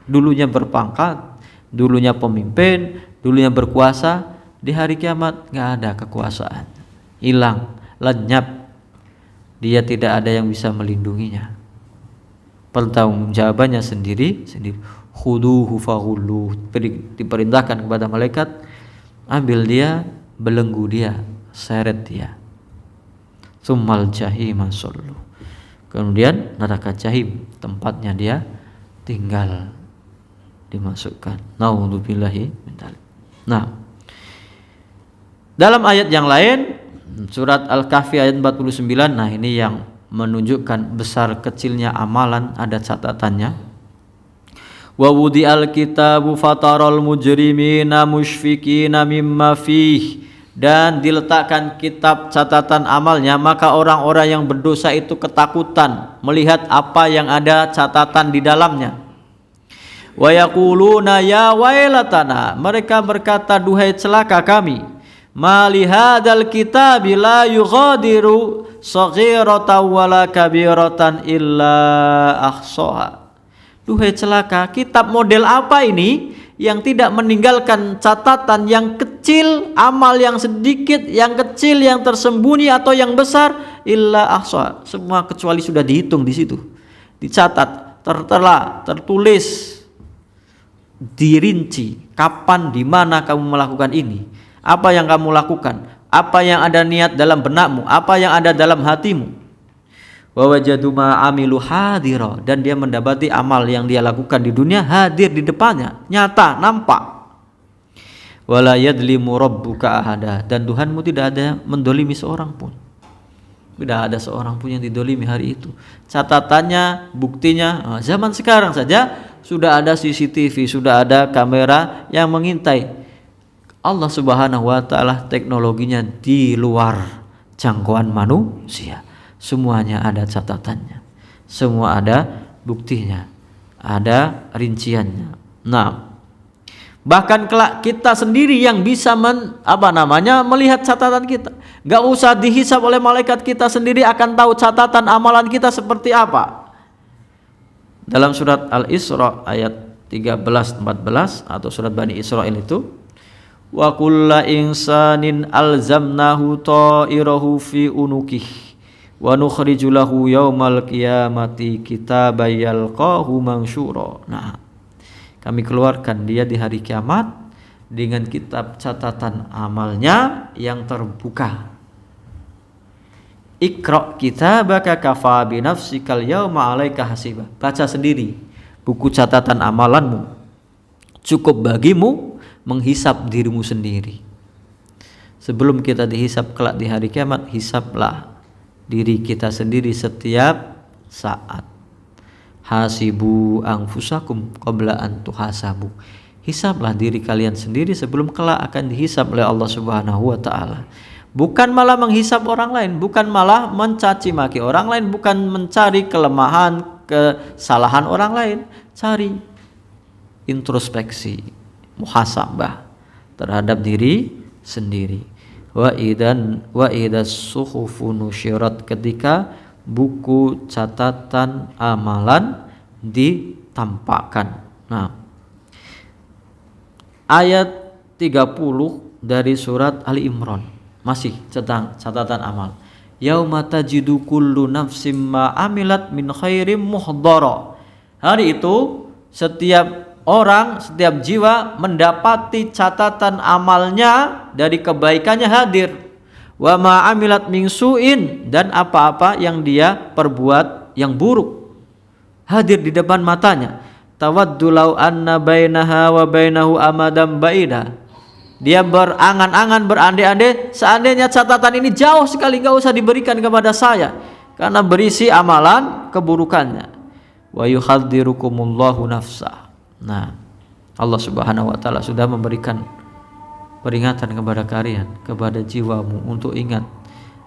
Dulunya berpangkat, dulunya pemimpin, dulunya berkuasa, di hari kiamat enggak ada kekuasaan, hilang, lenyap, dia tidak ada yang bisa melindunginya. pertanggungjawabannya sendiri. Khuduhu faghulluh, diperintahkan kepada malaikat, ambil dia, belenggu dia, seret dia. Tsummal jahima sallu, kemudian neraka jahim tempatnya dia tinggal dimasukkan. Naudzubillahi min dzalik. Nah, dalam ayat yang lain surat Al-Kahfi ayat 49, nah ini yang menunjukkan besar kecilnya amalan, ada catatannya. Wa wudi'al kitabu fataral mujrimina musyfikina mimma fih, dan diletakkan kitab catatan amalnya, maka orang-orang yang berdosa itu ketakutan melihat apa yang ada catatan di dalamnya. Wa yaquluna ya wailatana, mereka berkata, duhai celaka kami, ma li hadzal kitabi la yughadiru saghiratan wala kabiratan illa ahsaha. Duhai celaka, kitab model apa ini yang tidak meninggalkan catatan yang kecil, amal yang sedikit, yang kecil, yang tersembunyi atau yang besar, illa ahsa, semua kecuali sudah dihitung di situ, dicatat, tertera, tertulis, dirinci kapan, di mana kamu melakukan ini, apa yang kamu lakukan, apa yang ada niat dalam benakmu, apa yang ada dalam hatimu. Wa wajadu ma amilu hadira, dan dia mendapati amal yang dia lakukan di dunia hadir di depannya, nyata, nampak. Wala yadlimu rabbuka ahada, dan Tuhanmu tidak ada mendolimi seorang pun. Tidak ada seorang pun yang didolimi hari itu. Catatannya, buktinya, zaman sekarang saja sudah ada CCTV, sudah ada kamera yang mengintai. Allah Subhanahu wa taala teknologinya di luar jangkauan manusia. Semuanya ada catatannya, semua ada buktinya, ada rinciannya. Nah, bahkan kelak kita sendiri yang bisa melihat catatan kita. Gak usah dihisab oleh malaikat, kita sendiri akan tahu catatan amalan kita seperti apa. Dalam surat Al-Isra ayat 13-14 atau surat Bani Israil itu, wa kullu insanin alzamnahu ta'irahu fi unukihi wa nukhriju lahu yaumal qiyamati kitaban yalqahu mansyura. Nah, kami keluarkan dia di hari kiamat dengan kitab catatan amalnya yang terbuka. Iqra kitabaka kafa bi nafsikal yauma 'alaika hasiba. Baca sendiri buku catatan amalanmu, cukup bagimu menghisap dirimu sendiri. Sebelum kita dihisap kelak di hari kiamat, hisaplah diri kita sendiri setiap saat. Hasibu anfusakum qabla an tuhasabu. Hisablah diri kalian sendiri sebelum kelak akan dihisab oleh Allah Subhanahu wa taala. Bukan malah menghisab orang lain, bukan malah mencaci maki orang lain, bukan mencari kelemahan, kesalahan orang lain, cari introspeksi, muhasabah terhadap diri sendiri. Wa idas suhufu nusyirat, ketika buku catatan amalan ditampakkan. Nah, ayat 30 dari surat Ali Imran masih tentang catatan amal. Yauma tajidu kullu nafsim ma amilat min khairim muhdara. Hari itu setiap orang, setiap jiwa mendapati catatan amalnya dari kebaikannya hadir. Wa ma amilat min su'in, dan apa-apa yang dia perbuat yang buruk hadir di depan matanya. Tawaddu law anna bainaha wa bainahu amadan baida. Dia berangan-angan, berandai-andai seandainya catatan ini jauh sekali, enggak usah diberikan kepada saya karena berisi amalan keburukannya. Wa yuhadzirukumullahu nafsah. Nah, Allah Subhanahu wa taala sudah memberikan peringatan kepada kalian, kepada jiwamu untuk ingat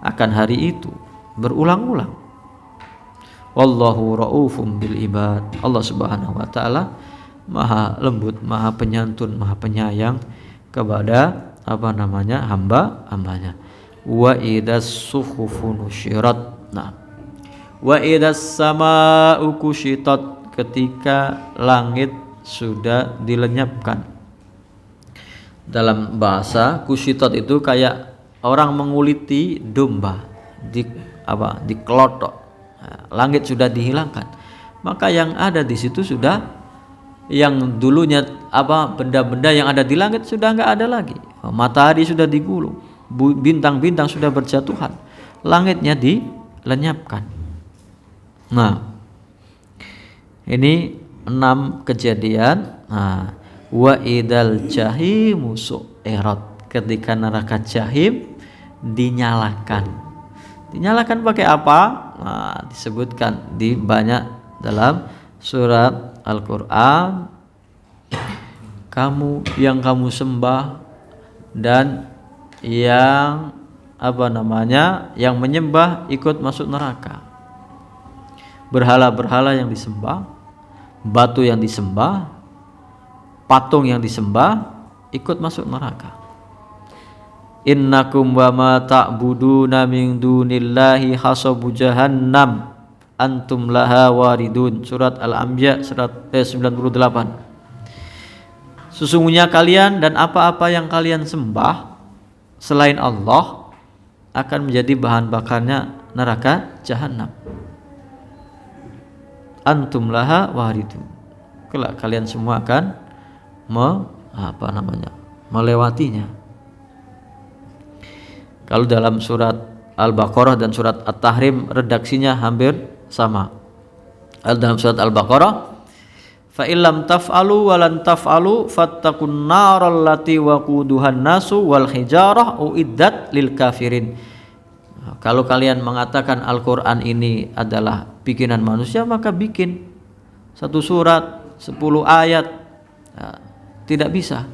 akan hari itu berulang-ulang. Wallahu raufum bil ibad. Allah Subhanahu wa taala Maha lembut, Maha penyantun, Maha penyayang kepada hamba-hambanya. Wa idas suhufu nusyirat. Nah, wa idas samaa'u kusyitat, ketika langit sudah dilenyapkan. Dalam bahasa kusyitat itu kayak orang menguliti domba di kelotok. Nah, langit sudah dihilangkan, maka yang ada di situ sudah, yang dulunya benda-benda yang ada di langit sudah nggak ada lagi. Matahari sudah digulung, bintang-bintang sudah berjatuhan, langitnya dilenyapkan. Nah, ini 6 kejadian. Nah, wa idal jahimu su'irat, ketika neraka jahim dinyalakan. Dinyalakan pakai apa? Nah, disebutkan di banyak dalam surat Al-Qur'an. Yang kamu sembah dan yang yang menyembah ikut masuk neraka. Berhala-berhala yang disembah, batu yang disembah, patung yang disembah ikut masuk neraka. Innakum wa ma ta'buduna min dunillahi hasabu jahannam antum laha waridun. Surat Al-Anbiya 98. Sesungguhnya kalian dan apa-apa yang kalian sembah selain Allah akan menjadi bahan bakarnya neraka jahanam. Antum laha waridun. Kelak kalian semua akan melewatinya. Kalau dalam surat Al-Baqarah dan surat At-Tahrim redaksinya hampir sama. Dalam surat Al-Baqarah, fa illam taf'alu wa lan taf'alu fattaqun naral lati waquduhan nasu wal hijarah uiddat lil kafirin. Kalau kalian mengatakan Al-Qur'an ini adalah bikinan manusia, maka bikin satu surat 10 ayat. Tidak bisa.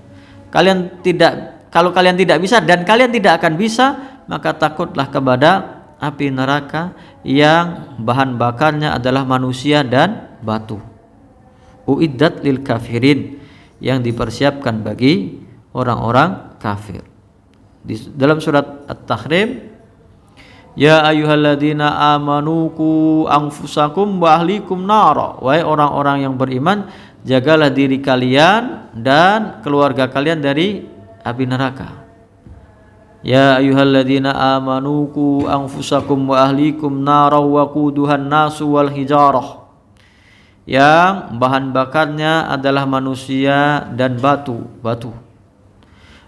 Kalau kalian tidak bisa dan kalian tidak akan bisa, maka takutlah kepada api neraka yang bahan bakarnya adalah manusia dan batu. Uiddat lil kafirin, yang dipersiapkan bagi orang-orang kafir. Dalam surat At-Tahrim, ya ayyuhalladzina amanu qu anfusakum wa ahlikum nara. Wahai orang-orang yang beriman, jagalah diri kalian dan keluarga kalian dari api neraka. Ya ayyuhalladzina amanu qu anfusakum wa ahlikum nara wa quduhan nasu wal hijarah. Yang bahan bakarnya adalah manusia dan batu.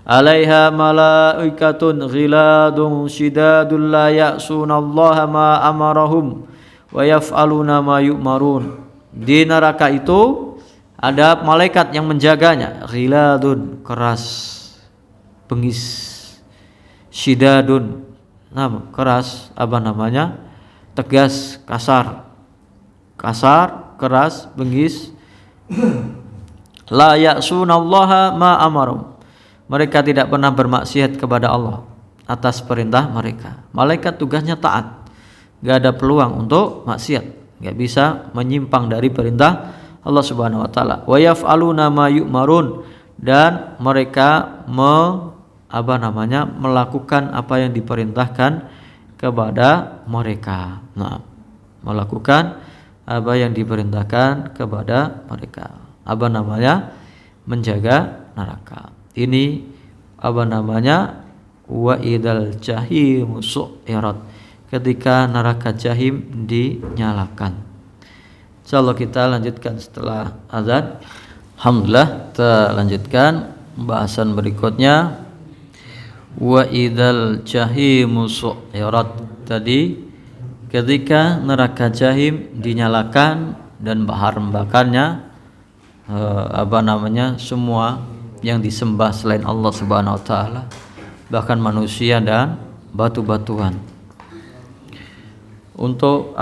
Alaiha malaikatun ghiladun shidadun la ya'sunallaha ma amarahum wa yaf'aluna ma yu'marun. Di neraka itu ada malaikat yang menjaganya. Ghiladun, keras, bengis. Shidadun, keras, tegas, kasar, keras, bengis. La ya'sunallaha ma amarahum. Mereka tidak pernah bermaksiat kepada Allah atas perintah mereka. Malaikat tugasnya taat, gak ada peluang untuk maksiat, gak bisa menyimpang dari perintah Allah Subhanahu wa taala. Wa yaf'aluna ma yu'marun, dan mereka melakukan apa yang diperintahkan kepada mereka. Nah, melakukan apa yang diperintahkan kepada mereka. Menjaga neraka. Ini wa idal jahim su'irat, ketika neraka jahim dinyalakan. Insyaallah kita lanjutkan setelah azan. Alhamdulillah, kita lanjutkan pembahasan berikutnya. Wa idal jahim su'irat, tadi ketika neraka jahim dinyalakan dan bahan bakarnya semua yang disembah selain Allah Subhanahu wa taala, bahkan manusia dan batu-batuan. Untuk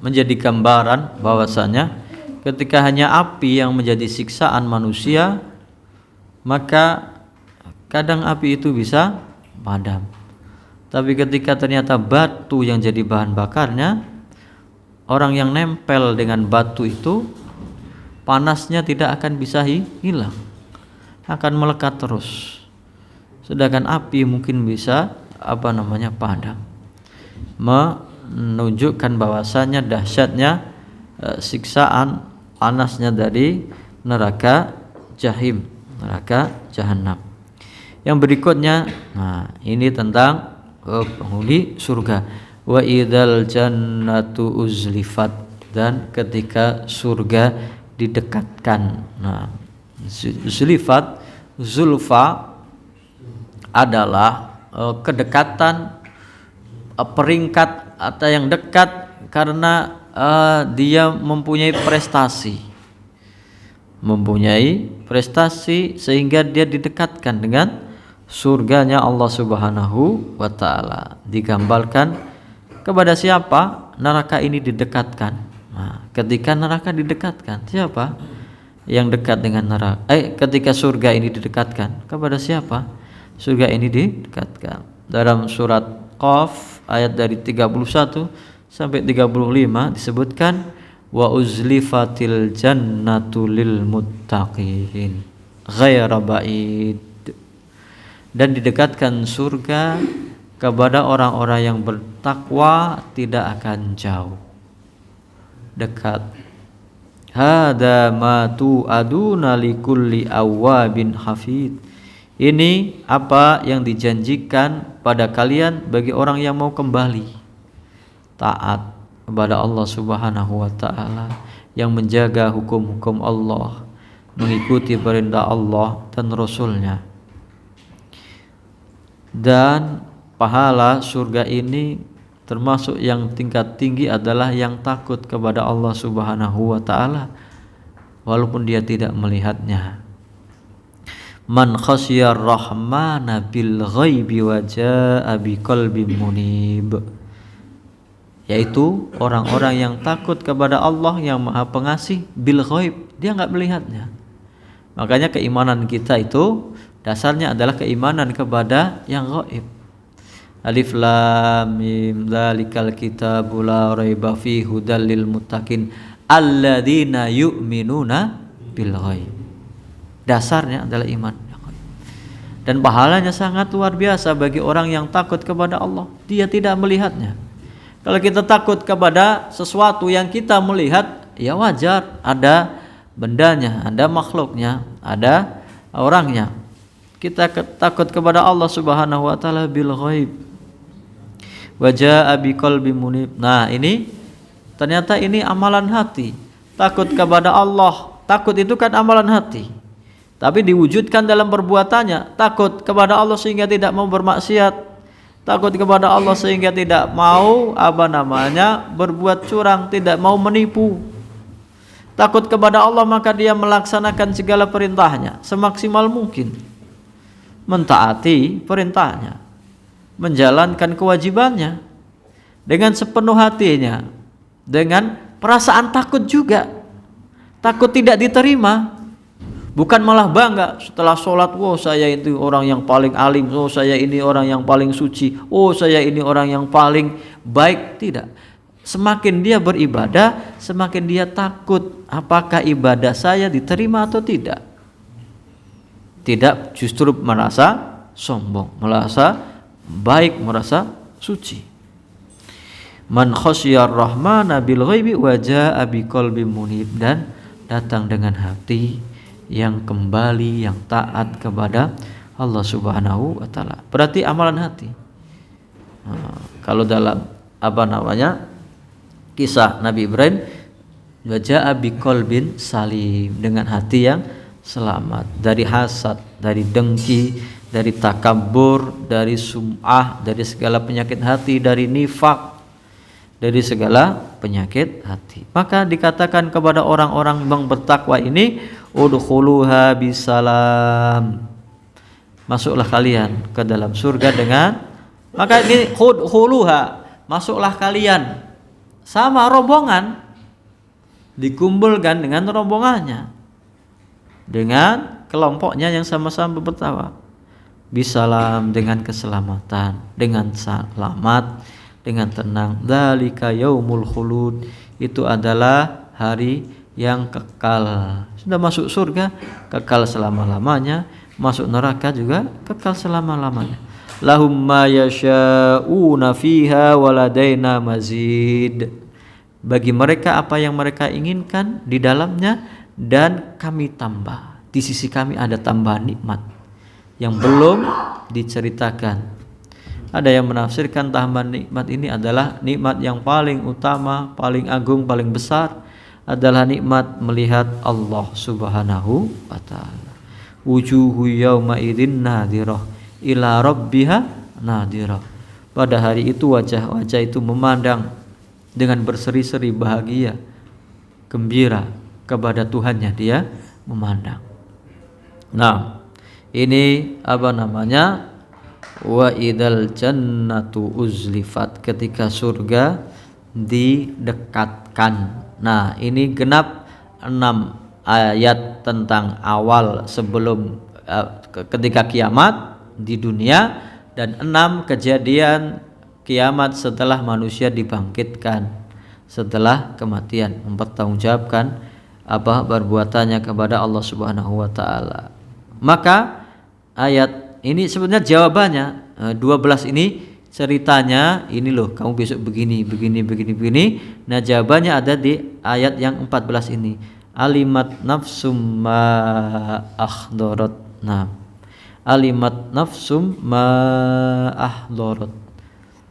menjadi gambaran bahwasanya ketika hanya api yang menjadi siksaan manusia, maka kadang api itu bisa padam. Tapi ketika ternyata batu yang jadi bahan bakarnya, orang yang nempel dengan batu itu panasnya tidak akan bisa hilang, akan melekat terus. Sedangkan api mungkin bisa padam. Menunjukkan bahwasanya dahsyatnya siksaan panasnya dari neraka jahim, neraka jahanam. Yang berikutnya, ini tentang penghuni surga. Wa idzal jannatu uzlifat, dan ketika surga didekatkan. Nah, zulfa adalah kedekatan, peringkat atau yang dekat karena dia mempunyai prestasi sehingga dia didekatkan dengan surganya Allah Subhanahu wa taala. Digambarkan kepada siapa neraka ini didekatkan. Nah, ketika neraka didekatkan, siapa yang dekat dengan neraka? Ketika surga ini didekatkan, kepada siapa surga ini didekatkan? Dalam surat Qaf ayat dari 31 sampai 35 disebutkan wa uzlifatil jannatu lil muttaqin ghaira ba'id, dan didekatkan surga kepada orang-orang yang bertakwa tidak akan jauh, dekat. Hada ma tu'aduna likulli awwabin hafid, ini apa yang dijanjikan pada kalian bagi orang yang mau kembali taat kepada Allah Subhanahu wa taala, yang menjaga hukum-hukum Allah, mengikuti perintah Allah dan Rasulnya. Dan pahala surga ini termasuk yang tingkat tinggi adalah yang takut kepada Allah Subhanahu wa taala walaupun dia tidak melihatnya. Man khasyar rahmana bil ghaibi wa jaa biqalbin munib, yaitu orang-orang yang takut kepada Allah yang Maha Pengasih bil ghaib, dia enggak melihatnya. Makanya keimanan kita itu dasarnya adalah keimanan kepada yang ghaib. Alif lam mim dzalikal kitabu la raiba fihi hudal lil muttaqin alladzina yu'minuna bil ghaib. Dasarnya adalah iman. Dan pahalanya sangat luar biasa bagi orang yang takut kepada Allah. Dia tidak melihatnya. Kalau kita takut kepada sesuatu yang kita melihat, ya wajar, ada bendanya, ada makhluknya, ada orangnya. Kita takut kepada Allah Subhanahu wa taala bil ghaib. Wa jaa biqalbin munib. Nah, ini ternyata ini amalan hati. Takut kepada Allah, takut itu kan amalan hati. Tapi diwujudkan dalam perbuatannya. Takut kepada Allah sehingga tidak mau bermaksiat. Takut kepada Allah sehingga tidak mau berbuat curang, tidak mau menipu. Takut kepada Allah maka dia melaksanakan segala perintahnya semaksimal mungkin, mentaati perintahnya, menjalankan kewajibannya dengan sepenuh hatinya, dengan perasaan takut juga. Takut tidak diterima, bukan malah bangga setelah sholat, oh saya itu orang yang paling alim, oh saya ini orang yang paling suci, oh saya ini orang yang paling baik. Tidak. Semakin dia beribadah, semakin dia takut apakah ibadah saya diterima atau tidak. Tidak justru merasa sombong, merasa baik, merasa suci. Man khasyar rahmana bil ghaibi wa jaa biqalbin munib, dan datang dengan hati yang kembali, yang taat kepada Allah Subhanahu wa taala. Berarti amalan hati. Kalau dalam kisah Nabi Ibrahim, wa jaa biqalbin salim, dengan hati yang selamat dari hasad, dari dengki, dari takabur, dari sum'ah, dari segala penyakit hati, dari nifak, dari segala penyakit hati. Maka dikatakan kepada orang-orang yang bertakwa ini, udkhuluha bisalam, masuklah kalian ke dalam surga dengan, maka ini udkhuluha, masuklah kalian sama rombongan, dikumpulkan dengan rombongannya, dengan kelompoknya yang sama-sama bertakwa. Bisalam, dengan keselamatan, dengan selamat, dengan tenang. Dzalika yaumul khulud, itu adalah hari yang kekal. Sudah masuk surga kekal selama-lamanya, masuk neraka juga kekal selama-lamanya. Lahum ma yasha'una fiha waladaina mazid, bagi mereka apa yang mereka inginkan di dalamnya, dan kami tambah. Di sisi kami ada tambahan nikmat yang belum diceritakan. Ada yang menafsirkan tambahan nikmat ini adalah nikmat yang paling utama, paling agung, paling besar adalah nikmat melihat Allah Subhanahu wa taala. Wujuhu yauma idzin nadhirah ila rabbiha nadhirah. Pada hari itu wajah-wajah itu memandang dengan berseri-seri bahagia, gembira kepada Tuhannya dia memandang. Nah, ini apa namanya? Wa idzal jannatu uzlifat, ketika surga didekatkan. Nah, ini genap 6 ayat tentang awal sebelum ketika kiamat di dunia, dan 6 kejadian kiamat setelah manusia dibangkitkan setelah kematian, mempertanggungjawabkan apa perbuatannya kepada Allah Subhanahu wa taala. Maka ayat ini sebenarnya jawabannya 12 ini ceritanya ini loh, kamu besok begini. Nah, jawabannya ada di ayat yang 14 ini. Alimat nafsum ma ahdarat. Nah, alimat nafsum ma ahdarat.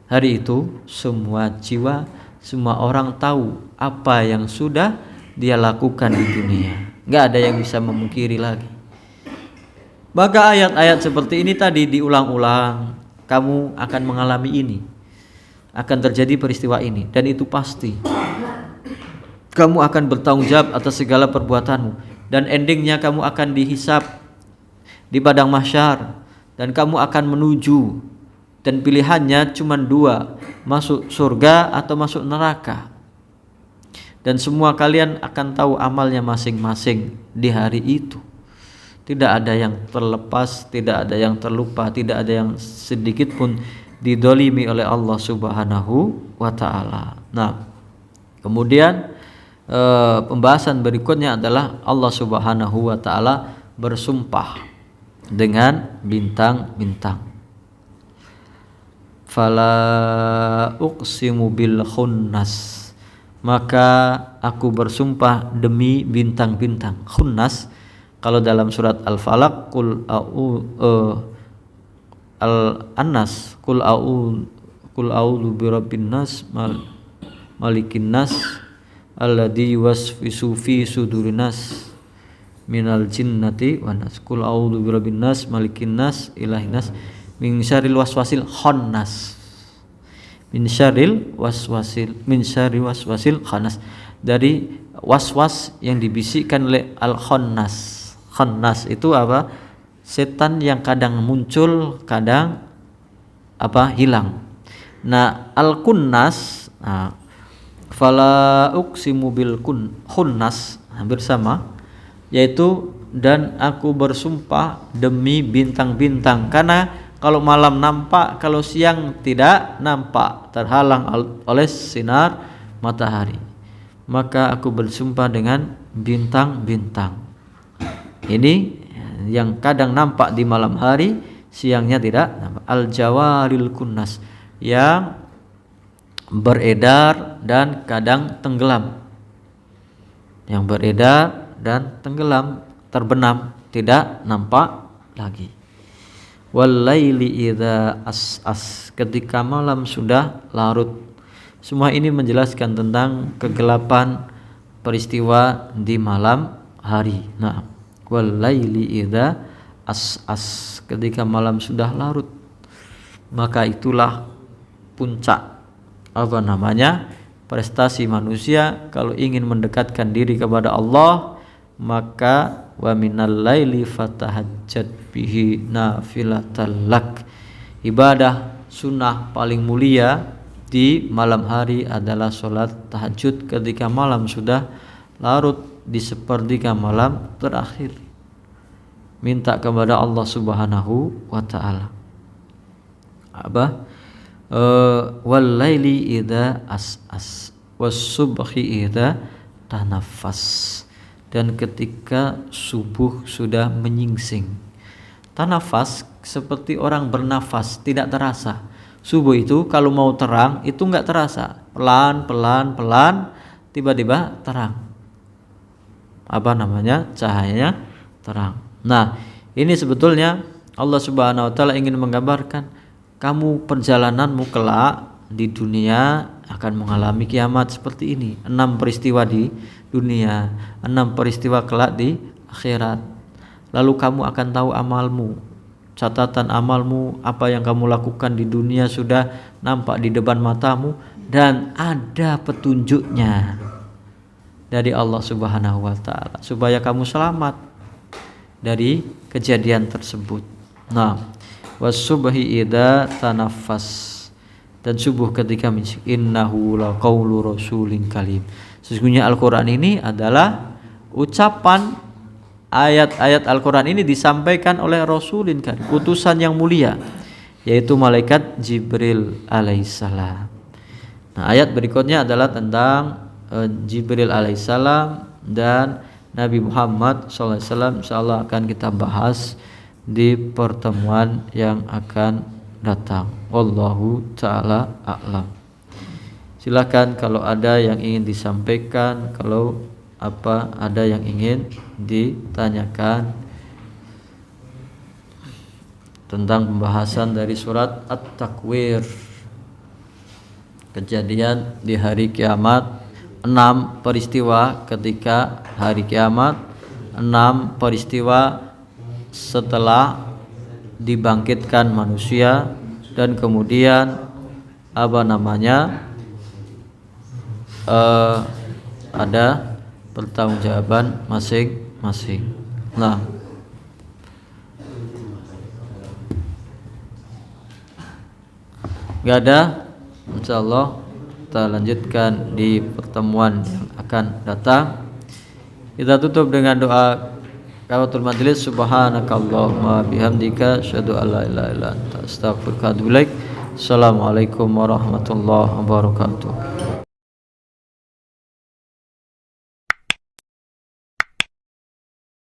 Hari itu semua jiwa, semua orang tahu apa yang sudah dia lakukan di dunia. Enggak ada yang bisa memungkiri lagi. Maka ayat-ayat seperti ini tadi diulang-ulang, kamu akan mengalami ini, akan terjadi peristiwa ini, dan itu pasti. Kamu akan bertanggung jawab atas segala perbuatanmu, dan endingnya kamu akan dihisab di padang mahsyar, dan kamu akan menuju, dan pilihannya cuma 2, masuk surga atau masuk neraka. Dan semua kalian akan tahu amalnya masing-masing di hari itu. Tidak ada yang terlepas, tidak ada yang terlupa, tidak ada yang sedikit pun didolimi oleh Allah Subhanahu wa ta'ala. Nah, kemudian pembahasan berikutnya adalah Allah Subhanahu wa ta'ala bersumpah dengan bintang-bintang. Fala uqsimu bil khunnas, maka aku bersumpah demi bintang-bintang. Khunnas kalau dalam surat Al-Falaq, Al-Annas, qul a'udzu birabbin nas, malikin nas, alladzi yuwaswisu fi sudurin nas, minal jinnati wan nas. Qul a'udzu birabbin nas, malikin nas, ilahin nas, min syarril waswasil khannas. Min syarril waswasil khannas. Dari waswas yang dibisikkan oleh al-khannas. Khannas itu apa? Setan yang kadang muncul, kadang apa? Hilang. Nah, al-kunnas, fala uqsimu bil khunnas, hampir sama, yaitu dan aku bersumpah demi bintang-bintang, karena kalau malam nampak, kalau siang tidak nampak, terhalang oleh sinar matahari. Maka aku bersumpah dengan bintang-bintang. Ini yang kadang nampak di malam hari, siangnya tidak nampak. Al-jawaril kunnas, yang beredar dan kadang tenggelam. Yang beredar dan tenggelam, terbenam, tidak nampak lagi. Wal-laili idza as'as, ketika malam sudah larut. Semua ini menjelaskan tentang kegelapan peristiwa di malam hari. Nah, wal-laili idza as'as, ketika malam sudah larut. Maka itulah puncak apa namanya? Prestasi manusia kalau ingin mendekatkan diri kepada Allah, maka wa minal laili fatahajjat bihi nafilatan lak. Ibadah sunnah paling mulia di malam hari adalah sholat tahajud ketika malam sudah larut, di sepertiga malam terakhir. Minta kepada Allah Subhanahu wa ta'ala. Apa? Wal laili idza as'as was subhi idza tanaffas, dan ketika subuh sudah menyingsing. Tanafas seperti orang bernafas, tidak terasa. Subuh itu kalau mau terang itu enggak terasa, pelan tiba-tiba terang. Apa namanya? Cahayanya terang. Nah, ini sebetulnya Allah Subhanahu wa taala ingin menggambarkan kamu perjalananmu kelak di dunia akan mengalami kiamat seperti ini. 6 peristiwa di dunia, 6 peristiwa kelak di akhirat. Lalu kamu akan tahu amalmu, catatan amalmu, apa yang kamu lakukan di dunia sudah nampak di depan matamu dan ada petunjuknya dari Allah Subhanahu wa taala supaya kamu selamat dari kejadian tersebut. Nah, wasubhi idza tanaffas, dan subuh ketika misik, innahu laqaulu rasulin kalim. Sesungguhnya Al-Qur'an ini adalah ucapan, ayat-ayat Al-Qur'an ini disampaikan oleh rasulin kalim, utusan yang mulia, yaitu malaikat Jibril alaihissalam. Nah, ayat berikutnya adalah tentang Jibril alaihissalam dan Nabi Muhammad SAW. Insyaallah akan kita bahas di pertemuan yang akan datang. Wallahu ta'ala a'lam. Silakan kalau ada yang ingin disampaikan, kalau ada yang ingin ditanyakan tentang pembahasan dari surat At-Takwir, kejadian di hari kiamat, 6 peristiwa ketika hari kiamat, 6 peristiwa setelah dibangkitkan manusia, dan kemudian ada pertanggungjawaban masing-masing. Nah, nggak ada, insyaallah kita lanjutkan di pertemuan yang akan datang. Kita tutup dengan doa kafatul majlis. Subhanakallahumma bihamdika asyhadu an la ilaha illa anta astaghfiruka wa atubu ilaik. Assalamualaikum warahmatullahi wabarakatuh.